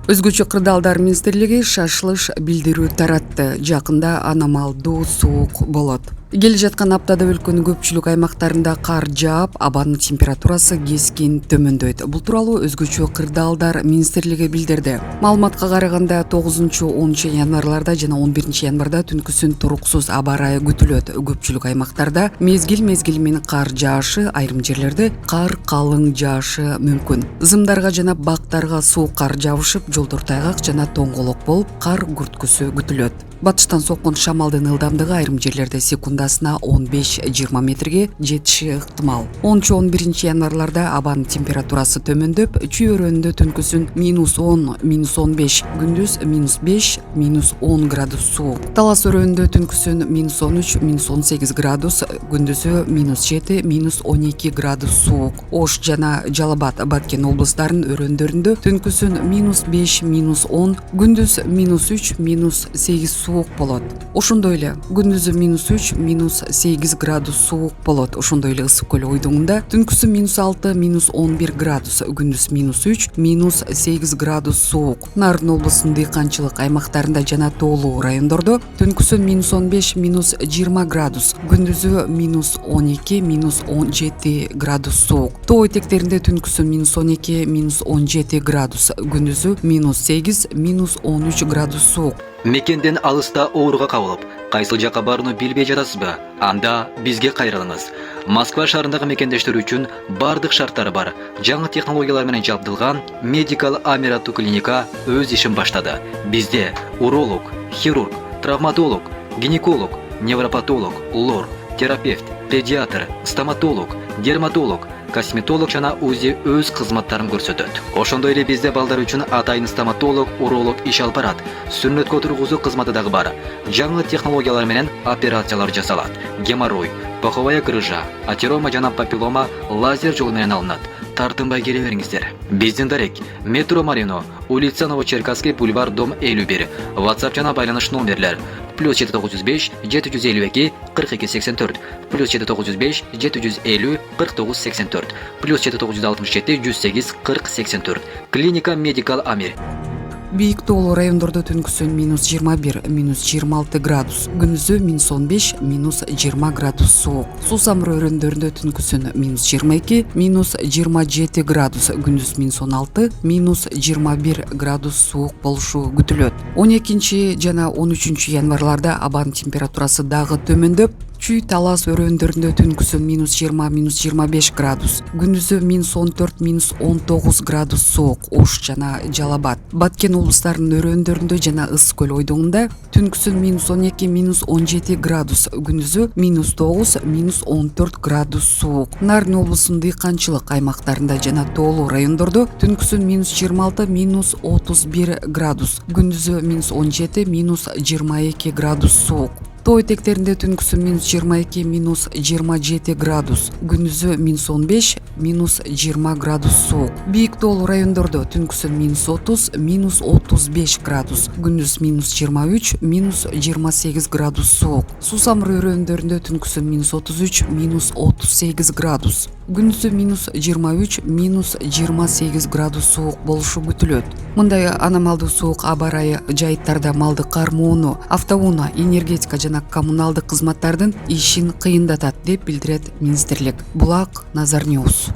Өзгөчө кырдаалдар министрлиги шашылыш билдирүү таратты. Жакында аномалдуу суук болот. Келе жаткан аптада өлкөнүн көпчүлүк аймактарында кар жаап, абанын температурасы кескин төмөндөйт. Бул тууралуу өзгөчө кырдаалдар министрлиги билдирди. Маалыматка караганда 9-10 январларда жана 11 январда түнкүсүн туруксуз аба ырайы күтүлөт. Көпчүлүк аймактарда мезгил менен кар жаашы, айрым жерлерде кар калың жаашы мүмкүн. Зымдарга жана бактарга суук кар жабышып, жолдор тайгак жана тоңголок болуп, кар күрткүсү күтүлөт. Батыштан соккон шамалдын ылдамдыгы айрым жерлерде секундасына 15-20 метрге жетиши ыктымал. 10-11 январларда абанын температурасы төмөндөп, Чүй өрөөнүндө түнкүсүн -10, -15, күндүз -5, -10 градус суук. Талас өрөөнүндө түнкүсүн -13, -18 градус, күндүзү -7, -12 градус суук. Ош жана Жалал Абад, Баткен облустарынын өрөөндөрүндө түнкүсүн -5, -10, күндүз -3, -8 суук болот. Ошондой эле күндүзү -3, -8 градус суук болот. Ошондой эле Ысык көл ойдуңунда түнкүсү -6, -11 градус, күндүз -3, -8 градус суук. Нарын облусунун дыйканчылык аймактарында жана тоолуу райондордо түнкүсүн -15, -20 градус, күндүзү -12, -17 градус суук. Тоо этектеринде түнкүсүн -12, -17 градус, күндүзү -8, -13 градус суук. Мекенден алыста ооруга кабылып, кайсыл жакка барууну билбей жатасызбы? Анда бизге кайрылыңыз. Москва шаарындагы мекендештер үчүн бардык шарттары бар, жаңы технологиялар менен жабдылган Medical Amir аттуу клиника өз ишин баштады. Бизде уролог, хирург, травматолог, гинеколог, невропатолог, лор, терапевт, педиатр, стоматолог, дерматолог, косметолог жана УЗИ өз кызматтарын көрсөтөт. Ошондой эле бизде балдар үчүн атайын стоматолог, уролог иш алып барат. Сүннөткө тургузуу кызматы дагы бар. Жаңы технологиялар менен операциялар жасалат. Геморрой, паховая грыжа, атерома жана папиллома лазер жолу менен алынат. Тартынбай келе бериңиздер. Биздин дарек: метро Марино, улица Новочеркасский, бульвар, дом 51. WhatsApp жана байланыш номерлер: +795 752 42 84, +795 750 49 84, +767 108 40 84. Клиника Medical Amir. Бийик тоолуу райондордо түнкүсүн -21, -26 градус, күндүзү -15, -20 градус суук. Суусамыр өрөөндөрүндө түнкүсүн -22, -27 градус, күндүз -16, -21 градус суук болушу күтүлөт. 12 жана 13 январларда абанын температурасы дагы төмөндөп, Чүй талас өрөөндөрүндө түнкүсүн -20, -25 градус, күндүзү -14, -19 градус суук. Ош жана Жалал Абад, Баткен облустарынын өрөөндөрүндө жана Ысык көл ойдуңунда түнкүсүн -12, -17 градус, күндүзү -9, -14 градус суук. Нарын облусунун дыйканчылык аймактарында жана тоолуу райондордо түнкүсүн -26, -31 градус, күндүзү -17, -22 градус суук. Тоо этектеринде түнкүсүн -22, -27 градус, күндүзү -15, -20 градус суук. Бийик тоолуу райондордо түнкүсүн -30, -35 градус, күндүз -23, -28 градус суук. Суусамыр өрөөндөрүндө түнкүсүн -33, -38 градус, күндүзү -23, -28 градус суук болушу күтүлөт. Мындай аномалдуу суук аба ырайы жайыттарда малды кармоону, автоунаа, энергетика жана коммуналдык кызматтардын ишин кыйындатат деп билдирет министрлик. Булак Назар Ньюс.